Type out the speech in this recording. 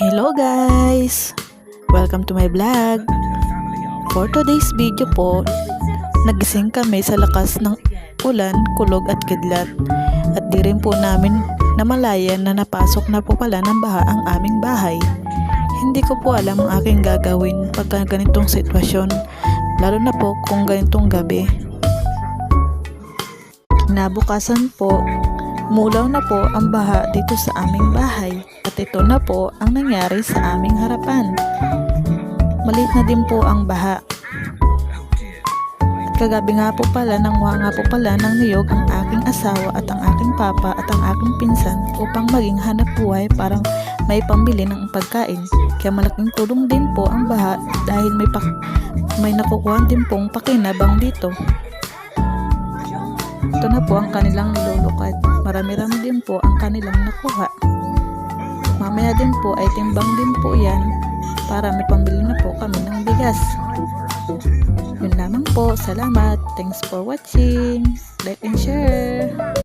Hello guys! Welcome to my vlog. For today's video po, nagising kami sa lakas ng ulan, kulog at kidlat. At di rin po namin namalayan na napasok na po pala ng baha ang aming bahay. Hindi ko po alam ang aking gagawin pag ganitong sitwasyon, lalo na po kung ganitong gabi. Kinabukasan po, umulaw na po ang baha dito sa aming bahay at ito na po ang nangyari sa aming harapan. Maliit na din po ang baha. At kagabi nga po pala, nanguha nga po pala ng niyog ang aking asawa at ang aking papa at ang aking pinsan upang maging hanap buhay parang may pambili ng pagkain. Kaya malaking tulong din po ang baha dahil may nakukuha din pong pakinabang dito. Ito na po ang kanilang nilulukad. Marami-rami din po ang kanilang nakuha. Mamaya din po ay timbang din po yan para may pambili na po kami ng bigas. Yun lamang po. Salamat. Thanks for watching. Like and share.